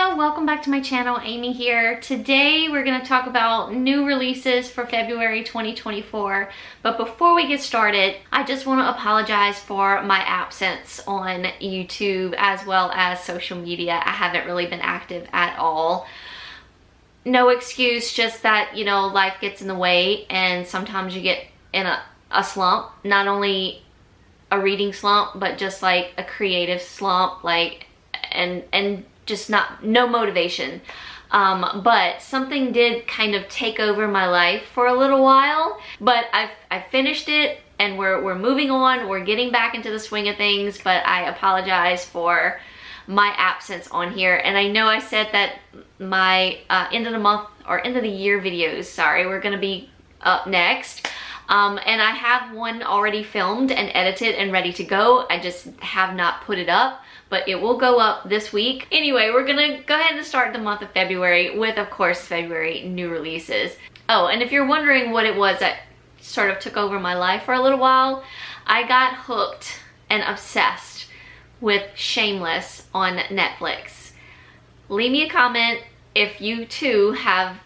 Hello, welcome back to my channel. Aimee here. Today we're going to talk about new releases for February 2024. But before we get started, I just want to apologize for my absence on YouTube as well as social media. I haven't really been active at all. No excuse, just that, you know, life gets in the way and sometimes you get in a slump. Not only a reading slump, but just like a creative slump, like and just no motivation. But something did kind of take over my life for a little while, but I've finished it and we're moving on. We're getting back into the swing of things, but I apologize for my absence on here. And I know I said that my end of the month or end of the year videos, sorry, were gonna be up next. And I have one already filmed and edited and ready to go. I just have not put it up, but it will go up this week. Anyway, we're gonna go ahead and start the month of February with, of course, February new releases. Oh, and if you're wondering what it was that sort of took over my life for a little while, I got hooked and obsessed with Shameless on Netflix. Leave me a comment if you too have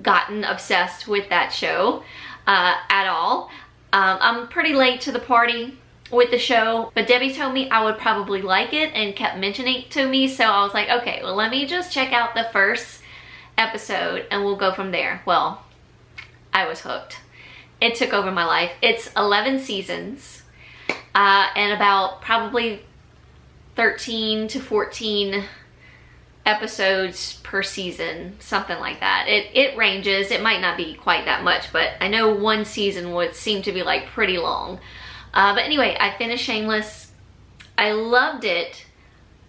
gotten obsessed with that show at all. I'm pretty late to the party with the show, but Debbie told me I would probably like it and kept mentioning it to me, so I was like, okay, well, let me just check out the first episode and we'll go from there. Well, I was hooked. It took over my life. It's 11 seasons and about probably 13 to 14 episodes per season, something like that. It ranges. It might not be quite that much, but I know one season would seem to be like pretty long. But anyway, I finished Shameless. I loved it.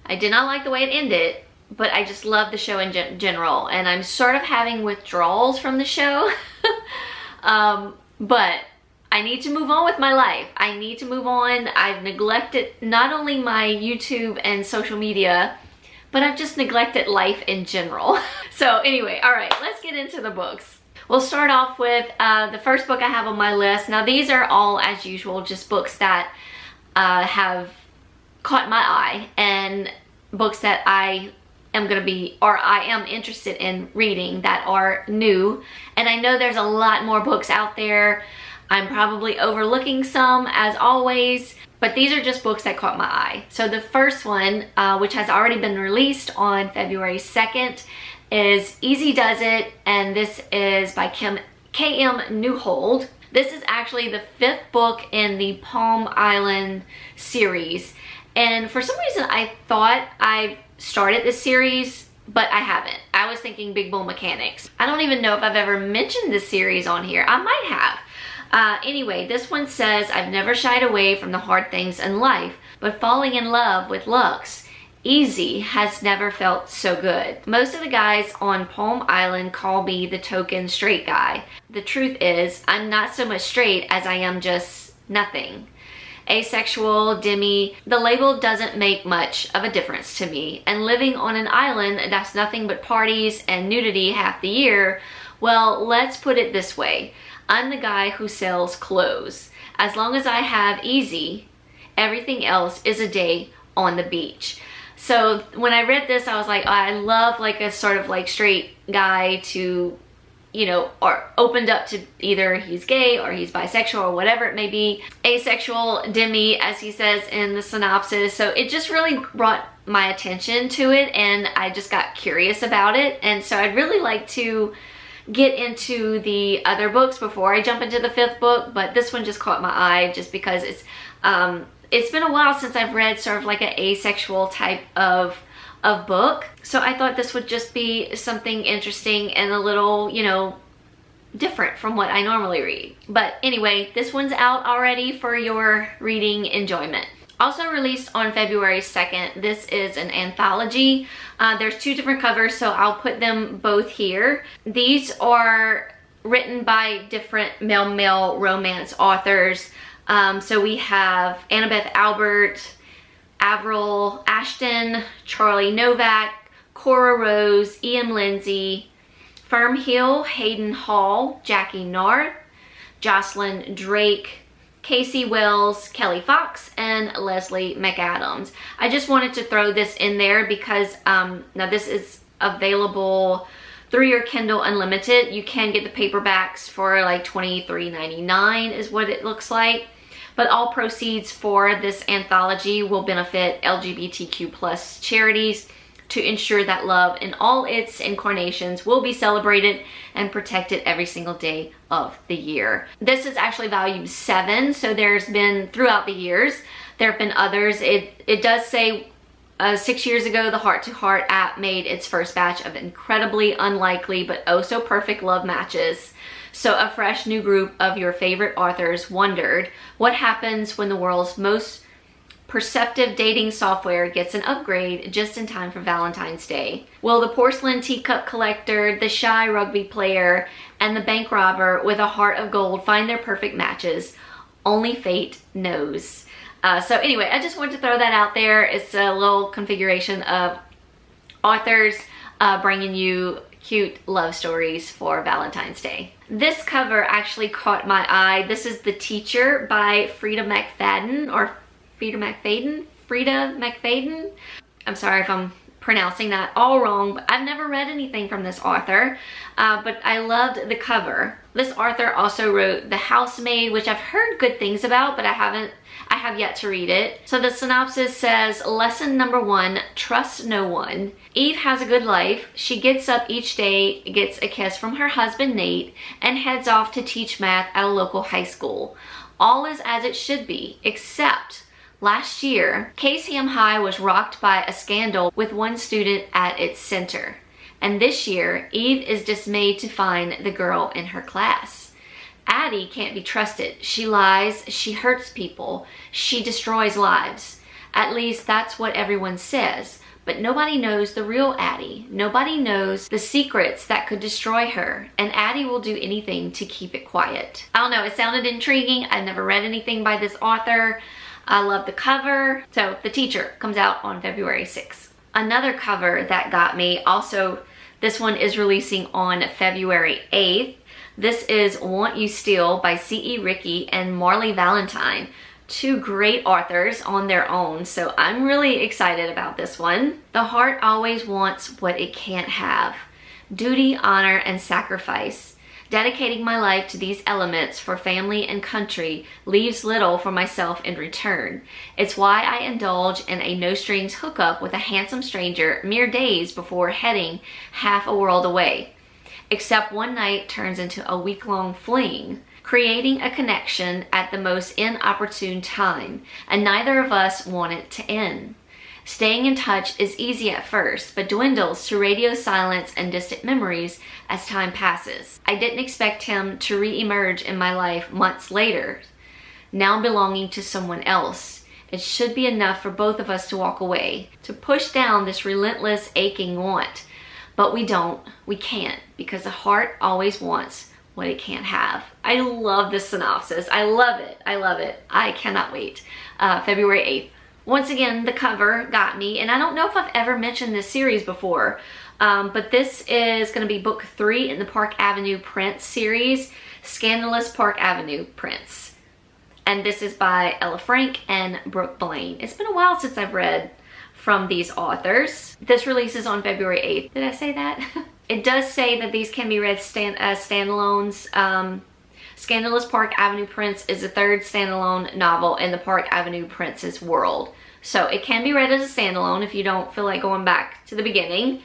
I did not like the way it ended, but I just love the show in general, and I'm sort of having withdrawals from the show. But I need to move on with my life. I need to move on. I've neglected not only my YouTube and social media, but I've just neglected life in general. So anyway, all right, let's get into the books. We'll start off with the first book I have on my list. Now these are all, as usual, just books that have caught my eye and books that I am gonna be, or I am interested in reading that are new. And I know there's a lot more books out there. I'm probably overlooking some, as always, but these are just books that caught my eye. So the first one, which has already been released on February 2nd, is Easy Does It, and this is by K.M. Newhold. This is actually the 5th book in the Palm Island series, and for some reason I thought I started this series, but I haven't. I was thinking Big Bull Mechanics. I don't even know if I've ever mentioned this series on here. I might have. Anyway, this one says, I've never shied away from the hard things in life, but falling in love with Lux easy has never felt so good. Most of the guys on Palm Island call me the token straight guy. The truth is, I'm not so much straight as I am just nothing. Asexual, demi, the label doesn't make much of a difference to me. And living on an island that's nothing but parties and nudity half the year, well, let's put it this way. I'm the guy who sells clothes. As long as I have easy, everything else is a day on the beach. So when I read this, I was like, oh, I love like a sort of like straight guy to, you know, or opened up to either he's gay or he's bisexual or whatever it may be. Asexual, demi, as he says in the synopsis. So it just really brought my attention to it, and I just got curious about it. And so I'd really like to get into the other books before I jump into the 5th book, but this one just caught my eye just because it's been a while since I've read sort of like an asexual type of book. So I thought this would just be something interesting and a little, you know, different from what I normally read. But anyway, this one's out already for your reading enjoyment. Also released on February 2nd, this is an anthology. There's 2 different covers, so I'll put them both here. These are written by different male romance authors. So we have Annabeth Albert, Avril Ashton, Charlie Novak, Cora Rose, Ian Lindsay, Firm Hill, Hayden Hall, Jackie Narth, Jocelyn Drake, Casey Wells, Kelly Fox, and Leslie McAdams. I just wanted to throw this in there because now this is available through your Kindle Unlimited. You can get the paperbacks for like $23.99 is what it looks like. But all proceeds for this anthology will benefit LGBTQ+ charities to ensure that love in all its incarnations will be celebrated and protected every single day of the year. This is actually volume 7, so there's been, throughout the years, there have been others. It does say 6 years ago, the Heart to Heart app made its first batch of incredibly unlikely but oh so perfect love matches. So a fresh new group of your favorite authors wondered what happens when the world's most perceptive dating software gets an upgrade just in time for Valentine's Day. Will the porcelain teacup collector, the shy rugby player, and the bank robber with a heart of gold find their perfect matches? Only fate knows. So anyway, I just wanted to throw that out there. It's a little configuration of authors bringing you cute love stories for Valentine's Day. This cover actually caught my eye. This is The Teacher by Frida McFadden, or Frida McFadden. I'm sorry if I'm pronouncing that all wrong, but I've never read anything from this author, but I loved the cover. This author also wrote The Housemaid, which I've heard good things about, but I have yet to read it. So the synopsis says, lesson number 1, trust no one. Eve has a good life. She gets up each day, gets a kiss from her husband Nate, and heads off to teach math at a local high school. All is as it should be, except last year, KCM High was rocked by a scandal with one student at its center. And this year, Eve is dismayed to find the girl in her class. Addie can't be trusted. She lies, she hurts people, she destroys lives. At least that's what everyone says. But nobody knows the real Addie. Nobody knows the secrets that could destroy her. And Addie will do anything to keep it quiet. I don't know, it sounded intriguing. I've never read anything by this author. I love the cover. So The Teacher comes out on February 6th. Another cover that got me, also this one is releasing on February 8th. This is Want You Still by C.E. Ricky and Marley Valentine. Two great authors on their own, so I'm really excited about this one. The heart always wants what it can't have. Duty, honor, and sacrifice. Dedicating my life to these elements for family and country leaves little for myself in return. It's why I indulge in a no-strings hookup with a handsome stranger mere days before heading half a world away. Except one night turns into a week-long fling, creating a connection at the most inopportune time, and neither of us want it to end. Staying in touch is easy at first, but dwindles to radio silence and distant memories as time passes. I didn't expect him to re-emerge in my life months later, now belonging to someone else. It should be enough for both of us to walk away, to push down this relentless aching want. But we don't, we can't, because the heart always wants what it can't have. I love this synopsis. I love it. I love it. I cannot wait. February 8th. Once again, the cover got me, and I don't know if I've ever mentioned this series before, but this is going to be book 3 in the Park Avenue Prince series, Scandalous Park Avenue Prince. And this is by Ella Frank and Brooke Blaine. It's been a while since I've read from these authors. This releases on February 8th. Did I say that? It does say that these can be read as standalones. Scandalous Park Avenue Prince is the 3rd standalone novel in the Park Avenue Prince's world. So it can be read as a standalone if you don't feel like going back to the beginning.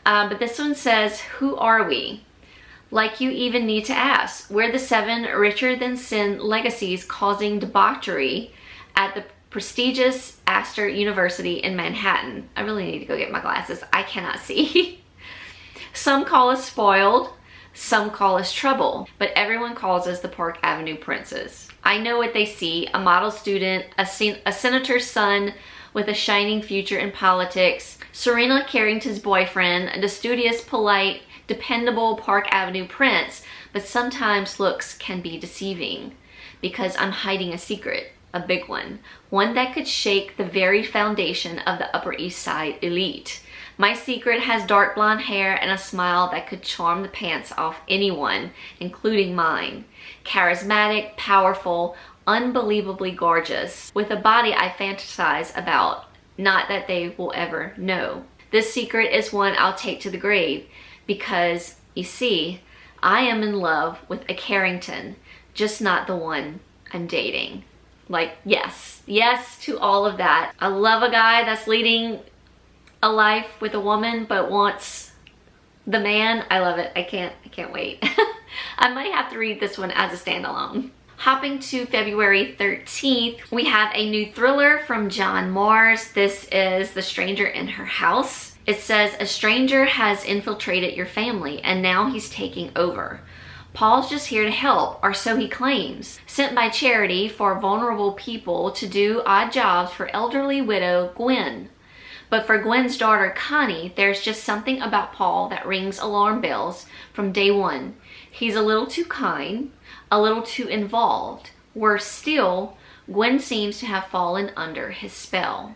But this one says, who are we? Like you even need to ask. We're the 7 richer-than-sin legacies causing debauchery at the prestigious Astor University in Manhattan. I really need to go get my glasses. I cannot see. Some call us spoiled. Some call us trouble, but everyone calls us the Park Avenue Princes. I know what they see, a model student, a senator's son with a shining future in politics, Serena Carrington's boyfriend, the studious, polite, dependable Park Avenue Prince, but sometimes looks can be deceiving because I'm hiding a secret, a big one that could shake the very foundation of the Upper East Side elite. My secret has dark blonde hair and a smile that could charm the pants off anyone, including mine. Charismatic, powerful, unbelievably gorgeous, with a body I fantasize about, not that they will ever know. This secret is one I'll take to the grave, because, you see, I am in love with a Carrington, just not the one I'm dating. Like, yes to all of that. I love a guy that's leading a life with a woman but wants the man. I love it. I can't wait. I might have to read this one as a standalone. Hopping to February 13th, we have a new thriller from John Mars. This is The Stranger in Her House. It says, a stranger has infiltrated your family and now he's taking over. Paul's just here to help, or so he claims, sent by charity for vulnerable people to do odd jobs for elderly widow Gwen. But for Gwen's daughter Connie, there's just something about Paul that rings alarm bells from day one. He's a little too kind, a little too involved. Worse still, Gwen seems to have fallen under his spell.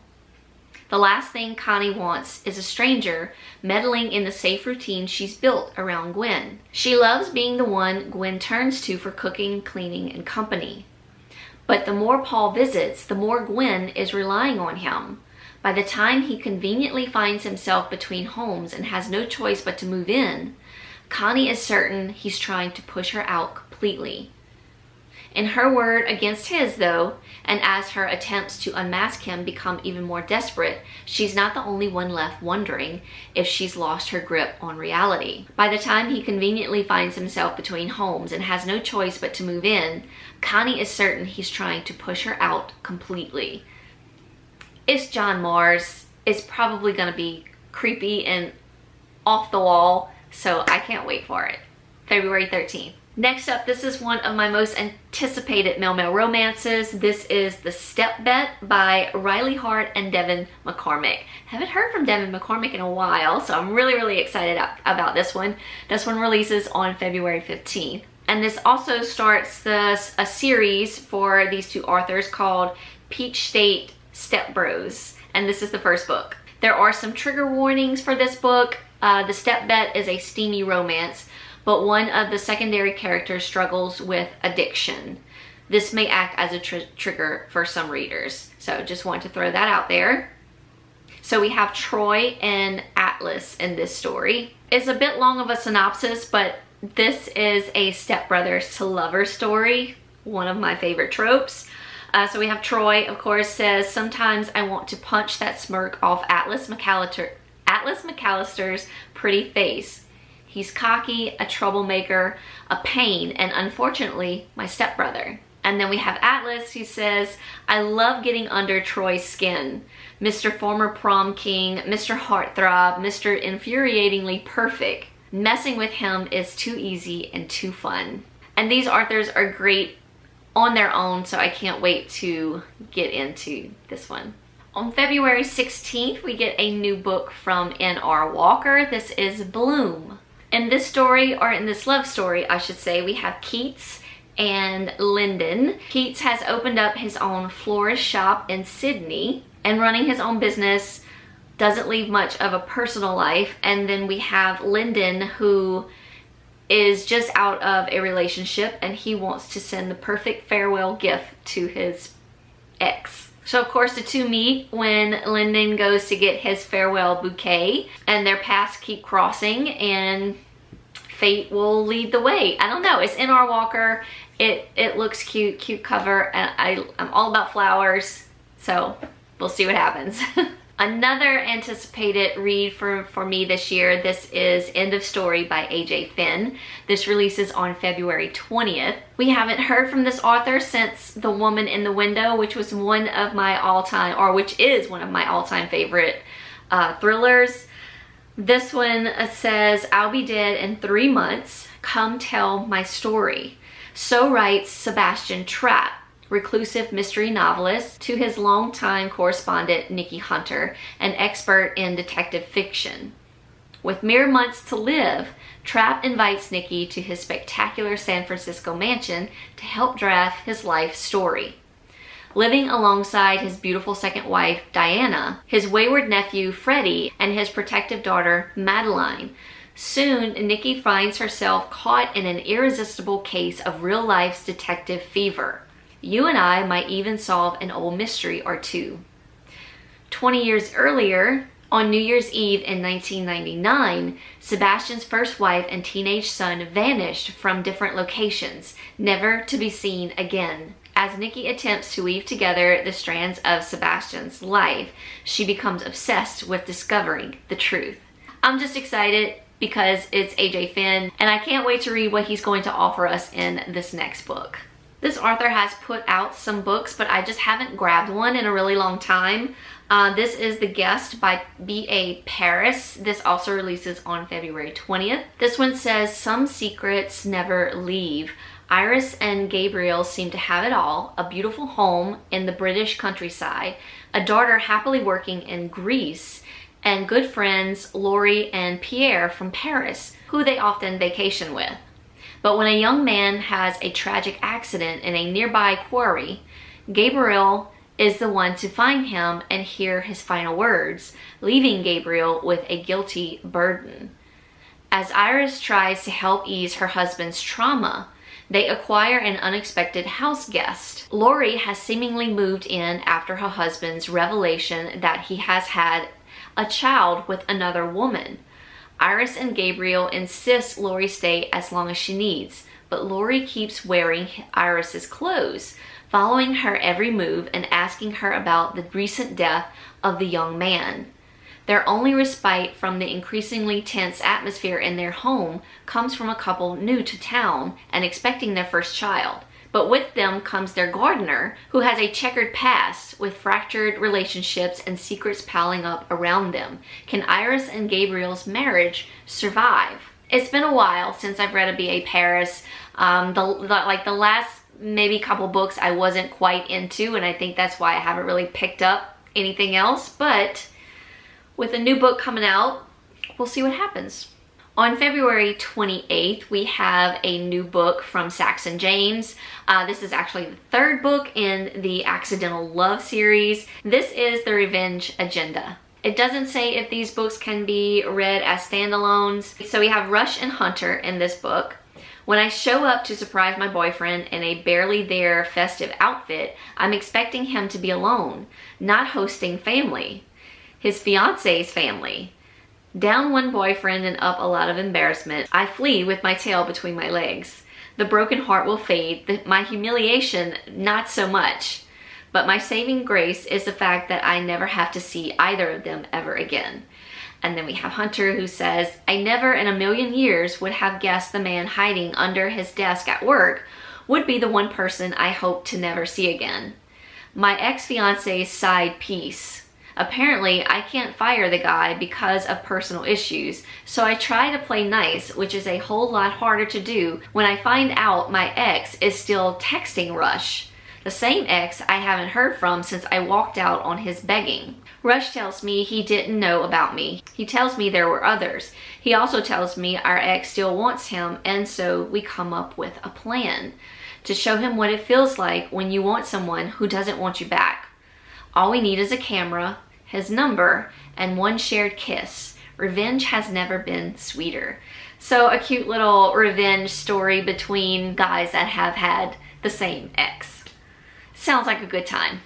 The last thing Connie wants is a stranger meddling in the safe routine she's built around Gwen. She loves being the one Gwen turns to for cooking, cleaning, and company. But the more Paul visits, the more Gwen is relying on him. By the time he conveniently finds himself between homes and has no choice but to move in, Connie is certain he's trying to push her out completely. In her word against his, though, and as her attempts to unmask him become even more desperate, she's not the only one left wondering if she's lost her grip on reality. By the time he conveniently finds himself between homes and has no choice but to move in, Connie is certain he's trying to push her out completely. It's John Mars. It's probably going to be creepy and off the wall, so I can't wait for it. February 13th. Next up, this is one of my most anticipated male romances. This is The Step Bet by Riley Hart and Devin McCormick. Haven't heard from Devin McCormick in a while, so I'm really excited about this one. This one releases on February 15th. And this also starts a series for these two authors called Peach State Step Bros. And this is the first book. There are some trigger warnings for this book. The Step Bet is a steamy romance, but one of the secondary characters struggles with addiction. This may act as a trigger for some readers. So just want to throw that out there. So we have Troy and Atlas in this story. It's a bit long of a synopsis, but this is a stepbrothers to lover story, one of my favorite tropes. So we have Troy, of course, says, sometimes I want to punch that smirk off Atlas McAllister's pretty face. He's cocky, a troublemaker, a pain, and unfortunately, my stepbrother. And then we have Atlas, who says, I love getting under Troy's skin. Mr. Former Prom King, Mr. Heartthrob, Mr. Infuriatingly Perfect. Messing with him is too easy and too fun. And these authors are great on their own, so I can't wait to get into this one. On February 16th, we get a new book from N.R. Walker. This is Bloom. In this story, or in this love story, I should say, we have Keats and Lyndon. Keats has opened up his own florist shop in Sydney and running his own business, doesn't leave much of a personal life. And then we have Lyndon, who is just out of a relationship and he wants to send the perfect farewell gift to his ex. So of course the two meet when Lyndon goes to get his farewell bouquet, and their paths keep crossing and fate will lead the way. I don't know, it's N.R. Walker. It looks cute cover, and I'm all about flowers, so we'll see what happens. Another anticipated read for me this year, this is End of Story by A.J. Finn. This releases on February 20th. We haven't heard from this author since The Woman in the Window, which is one of my all-time favorite thrillers. This one says, I'll be dead in 3 months. Come tell my story. So writes Sebastian Trapp, reclusive mystery novelist, to his longtime correspondent Nikki Hunter, an expert in detective fiction. With mere months to live, Trapp invites Nikki to his spectacular San Francisco mansion to help draft his life story. Living alongside his beautiful second wife, Diana, his wayward nephew, Freddie, and his protective daughter, Madeline, soon Nikki finds herself caught in an irresistible case of real-life's detective fever. You and I might even solve an old mystery or two. 20 years earlier, on New Year's Eve in 1999, Sebastian's first wife and teenage son vanished from different locations, never to be seen again. As Nikki attempts to weave together the strands of Sebastian's life, she becomes obsessed with discovering the truth. I'm just excited because it's AJ Finn, and I can't wait to read what he's going to offer us in this next book. This author has put out some books, but I just haven't grabbed one in a really long time. This is The Guest by B.A. Paris. This also releases on February 20th. This one says, some secrets never leave. Iris and Gabriel seem to have it all, a beautiful home in the British countryside, a daughter happily working in Greece, and good friends Laurie and Pierre from Paris, who they often vacation with. But when a young man has a tragic accident in a nearby quarry, Gabriel is the one to find him and hear his final words, leaving Gabriel with a guilty burden. As Iris tries to help ease her husband's trauma, they acquire an unexpected house guest. Laurie has seemingly moved in after her husband's revelation that he has had a child with another woman. Iris and Gabriel insist Laurie stay as long as she needs, but Laurie keeps wearing Iris's clothes, following her every move and asking her about the recent death of the young man. Their only respite from the increasingly tense atmosphere in their home comes from a couple new to town and expecting their first child. But with them comes their gardener, who has a checkered past with fractured relationships and secrets piling up around them. Can Iris and Gabriel's marriage survive? It's been a while since I've read a B.A. Paris. The last maybe couple books I wasn't quite into, and I think that's why I haven't really picked up anything else. But with a new book coming out, we'll see what happens. On February 28th, we have a new book from Saxon James. This is actually the third book in the Accidental Love series. This is The Revenge Agenda. It doesn't say if these books can be read as standalones. So we have Rush and Hunter in this book. When I show up to surprise my boyfriend in a barely there festive outfit, I'm expecting him to be alone, not hosting family. His fiance's family. Down one boyfriend and up a lot of embarrassment, I flee with my tail between my legs. The broken heart will fade, my humiliation not so much. But my saving grace is the fact that I never have to see either of them ever again. And then we have Hunter, who says, I never in a million years would have guessed the man hiding under his desk at work would be the one person I hope to never see again. My ex-fiance's side piece. Apparently, I can't fire the guy because of personal issues, so I try to play nice, which is a whole lot harder to do when I find out my ex is still texting Rush. The same ex I haven't heard from since I walked out on his begging. Rush tells me he didn't know about me. He tells me there were others. He also tells me our ex still wants him, and so we come up with a plan to show him what it feels like when you want someone who doesn't want you back. All we need is a camera, his number, and one shared kiss. Revenge has never been sweeter. So a cute little revenge story between guys that have had the same ex. Sounds like a good time.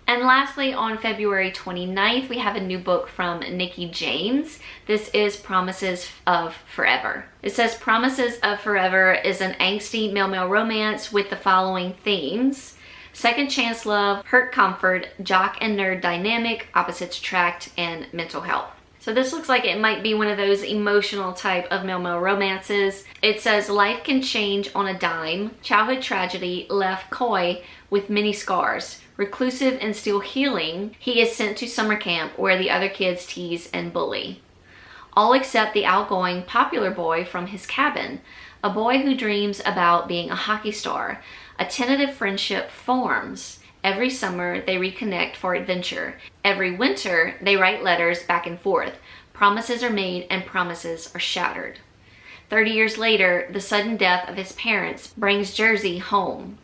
And lastly, on February 29th, we have a new book from Nikki James. This is Promises of Forever. It says Promises of Forever is an angsty male-male romance with the following themes: second chance love, hurt comfort, jock and nerd dynamic, opposites attract, and mental health. So this looks like it might be one of those emotional type of male-male romances. It says life can change on a dime. Childhood tragedy left Coy with many scars. Reclusive and still healing, he is sent to summer camp where the other kids tease and bully. All except the outgoing, popular boy from his cabin, a boy who dreams about being a hockey star. A tentative friendship forms. Every summer, they reconnect for adventure. Every winter, they write letters back and forth. Promises are made and promises are shattered. 30 years later, the sudden death of his parents brings Jersey home.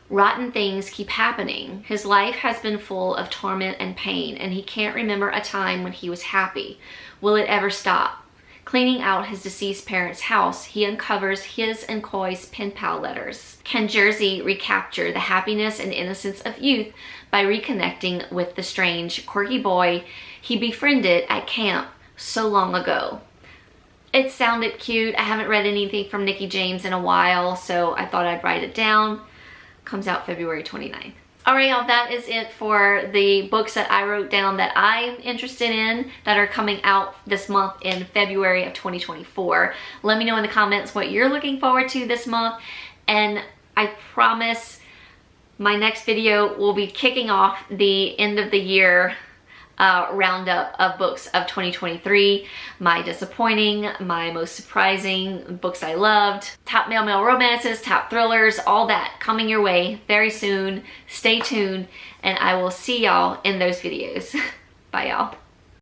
Rotten things keep happening. His life has been full of torment and pain, and he can't remember a time when he was happy. Will it ever stop? Cleaning out his deceased parents' house, he uncovers his and Coy's pen pal letters. Can Jersey recapture the happiness and innocence of youth by reconnecting with the strange, quirky boy he befriended at camp so long ago? It sounded cute. I haven't read anything from Nikki James in a while, so I thought I'd write it down. Comes out February 29th. Alright, y'all, that is it for the books that I wrote down that I'm interested in that are coming out this month in February of 2024. Let me know in the comments what you're looking forward to this month, and I promise my next video will be kicking off the end of the year roundup of books of 2023. My disappointing, my most surprising, books I loved, top male romances, top thrillers, all that coming your way very soon. Stay tuned, and I will see y'all in those videos. Bye, y'all.